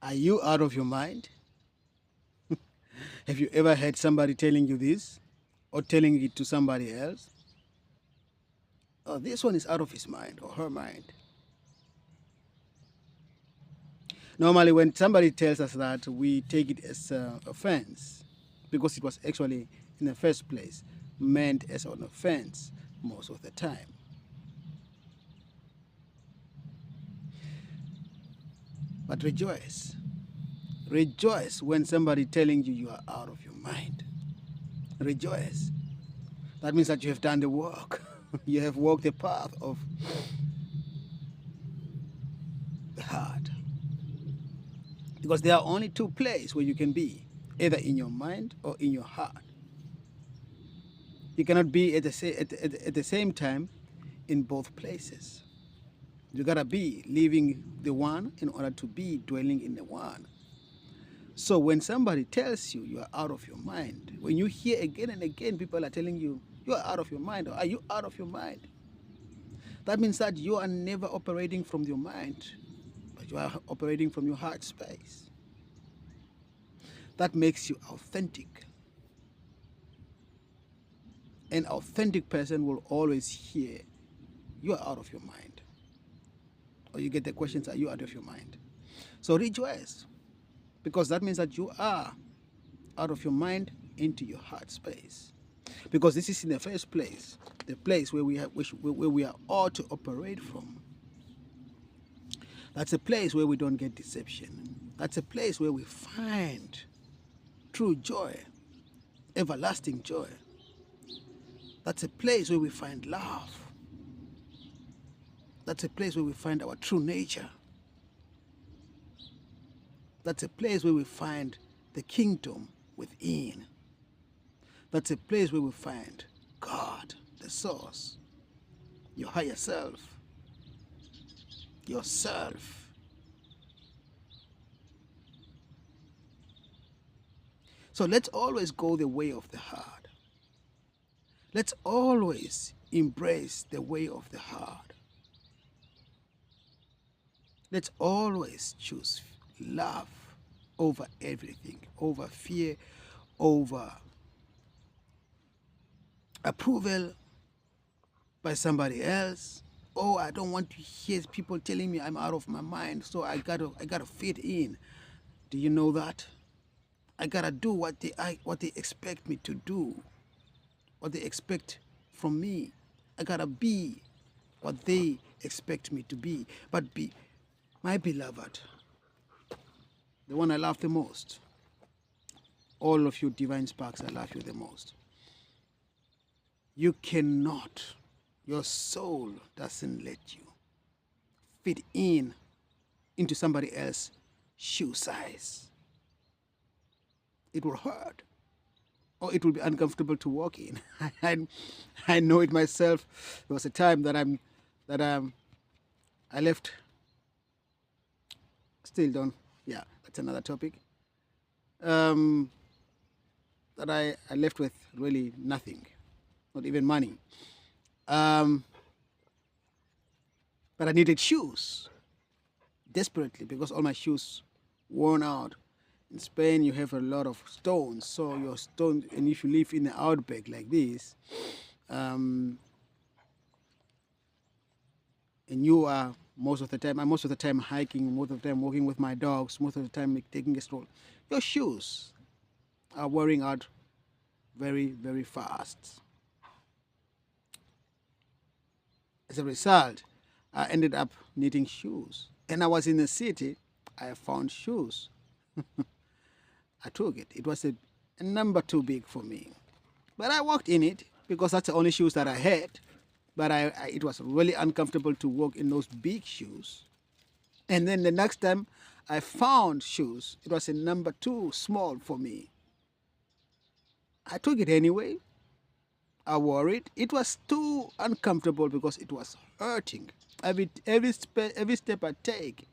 Are you out of your mind? Have you ever heard somebody telling you this or telling it to somebody else? Oh, this one is out of his mind or her mind. Normally, when somebody tells us that, we take it as offense because it was actually, in the first place, meant as an offense most of the time. But rejoice. Rejoice when somebody telling you you are out of your mind. Rejoice. That means that you have done the work. You have walked the path of the heart. Because there are only two places where you can be, either in your mind or in your heart. You cannot be at the same time in both places. You gotta be living the one in order to be dwelling in the one. So when somebody tells you you are out of your mind, when you hear again and again people are telling you you are out of your mind, or are you out of your mind? That means that you are never operating from your mind, but you are operating from your heart space. That makes you authentic. An authentic person will always hear you are out of your mind. Or you get the questions, are you out of your mind? So rejoice, because that means that you are out of your mind into your heart space. Because this is in the first place, the place where where we are all to operate from. That's a place where we don't get deception. That's a place where we find true joy, everlasting joy. That's a place where we find love. That's a place where we find our true nature. That's a place where we find the kingdom within. That's a place where we find God, the source, your higher self, yourself. So let's always go the way of the heart. Let's always embrace the way of the heart. Let's always choose love over everything, over fear, over approval by somebody else. Oh, I don't want to hear people telling me I'm out of my mind, so I gotta fit in. Do you know that? I gotta do what they expect me to do, what they expect from me. I gotta be what they expect me to be. But be my beloved, the one I love the most. All of you divine sparks, I love you the most. You cannot, your soul doesn't let you fit in into somebody else's shoe size. It will hurt, or it will be uncomfortable to walk in. I know it myself. There was a time that I left. Still don't. Yeah, that's another topic. Um, that I left with really nothing, not even money. Um, but I needed shoes desperately because all my shoes worn out. In Spain, you have a lot of stones, so your stone, and if you live in the outback like this, um, and you are most of the time hiking, most of the time walking with my dogs, most of the time taking a stroll, your shoes are wearing out very, very fast. As a result, I ended up needing shoes. And I was in the city, I found shoes. I took it. It was a number too big for me. But I walked in it because that's the only shoes that I had. But it was really uncomfortable to walk in those big shoes. And then the next time I found shoes, it was a number too small for me. I took it anyway. I wore it. It was too uncomfortable because it was hurting. Every step I take,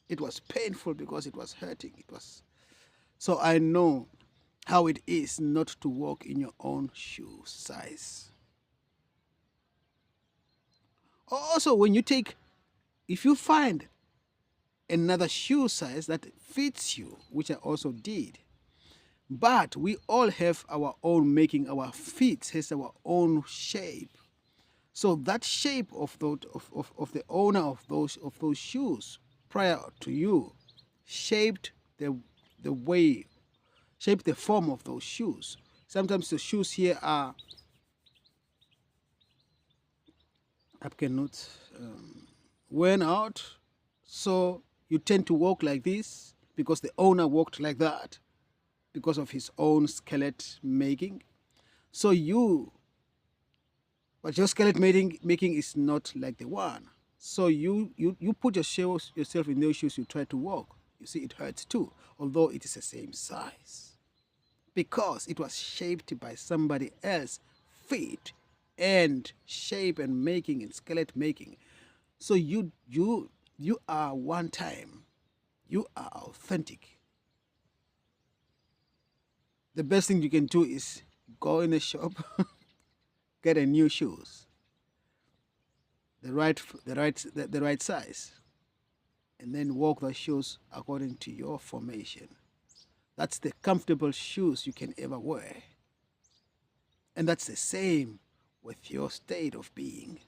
it was painful because it was hurting. It was so I know how it is not to walk in your own shoe size. Also, if you find another shoe size that fits you, which I also did. But we all have our own making. Our feet has our own shape. So that shape of the owner of those shoes prior to you shaped the way, shaped the form of those shoes. Sometimes the shoes here are cannot worn out, so you tend to walk like this because the owner walked like that because of his own skeleton making. So but your skeleton making is not like the one. So you put yourself in those shoes, you try to walk. You see, it hurts too, although it is the same size, because it was shaped by somebody else's feet and shape and making and skeleton making. So you are one time. You are authentic. The best thing you can do is go in a shop, get a new shoes, the right size, and then walk the shoes according to your formation. That's the comfortable shoes you can ever wear. And that's the same with your state of being.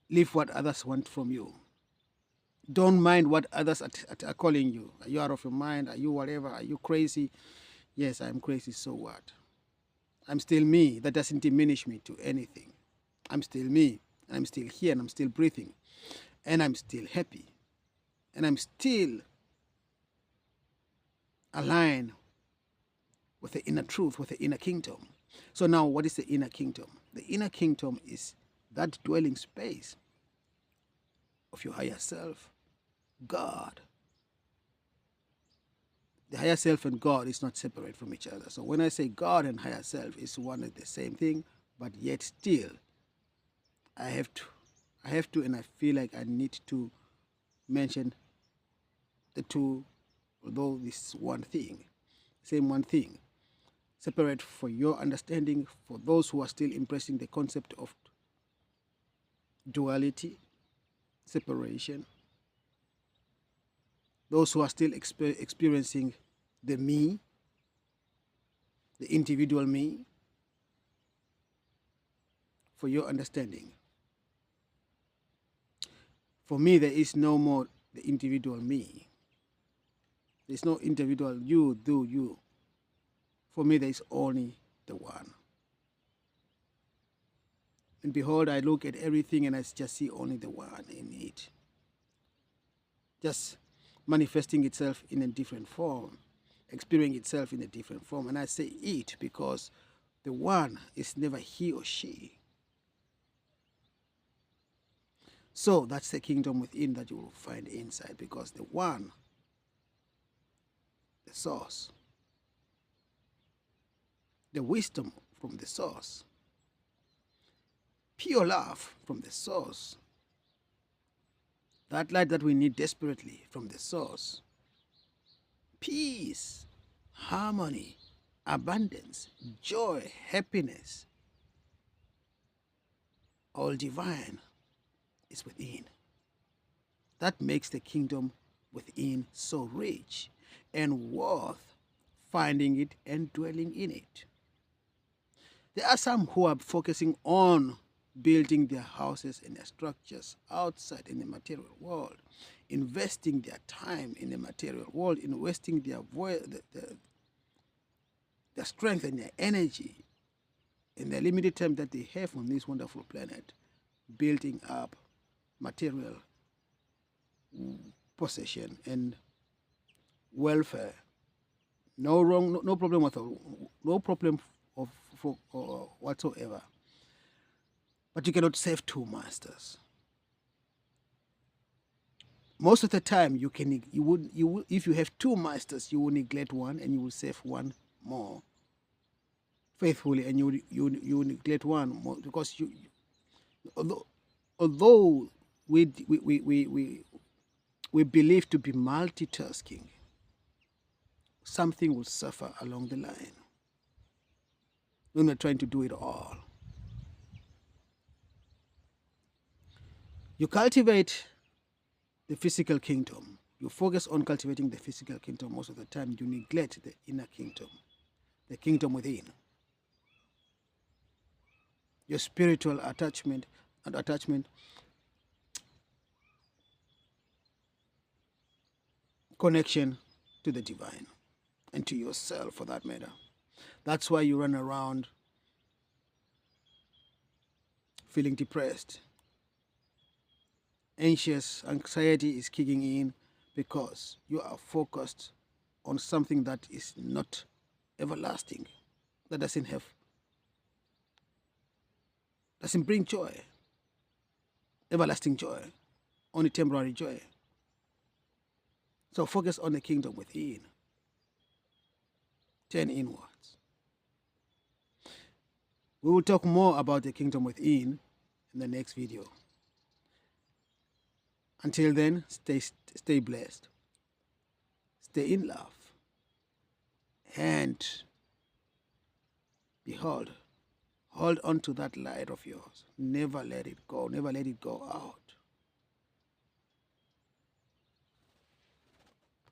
Leave what others want from you. Don't mind what others are calling you. Are you out of your mind? Are you whatever? Are you crazy? Yes, I'm crazy, so what? I'm still me. That doesn't diminish me to anything. I'm still me. And I'm still here, and I'm still breathing. And I'm still happy. And I'm still aligned with the inner truth, with the inner kingdom. So now, what is the inner kingdom? The inner kingdom is that dwelling space of your higher self, God. The higher self and God is not separate from each other. So when I say God and higher self, it's one and the same thing, but yet still, I have to, and I feel like I need to mention the two, although this is one thing, same one thing. Separate for your understanding, for those who are still embracing the concept of duality, separation, those who are still experiencing the me, the individual me, for your understanding. For me, there is no more the individual me. There's no individual you do you. For me, there is only the one. And behold, I look at everything and I just see only the one in it. Just manifesting itself in a different form, experiencing itself in a different form. And I say it because the one is never he or she. So that's the kingdom within that you will find inside, because the one, the source, the wisdom from the source, pure love from the source, that light that we need desperately from the source, peace, harmony, abundance, joy, happiness, all divine is within. That makes the kingdom within so rich and worth finding it and dwelling in it. There are some who are focusing on building their houses and their structures outside in the material world, investing their time in the material world, investing their strength and their energy in the limited time that they have on this wonderful planet, building up material possession and welfare. No wrong, no problem at all, no problem whatsoever. But you cannot serve two masters. Most of the time, if you have two masters, you will neglect one and you will serve one more faithfully, and you neglect one more, because although we believe to be multitasking, something will suffer along the line when we're trying to do it all. You cultivate the physical kingdom. You focus on cultivating the physical kingdom most of the time. You neglect the inner kingdom, the kingdom within. Your spiritual attachment connection to the divine and to yourself for that matter. That's why you run around feeling depressed. Anxiety is kicking in because you are focused on something that is not everlasting, that doesn't bring joy, everlasting joy, only temporary joy. So focus on the kingdom within. Turn inwards. We will talk more about the kingdom within in the next video. Until then, stay blessed. Stay in love. And behold, hold on to that light of yours. Never let it go. Never let it go out.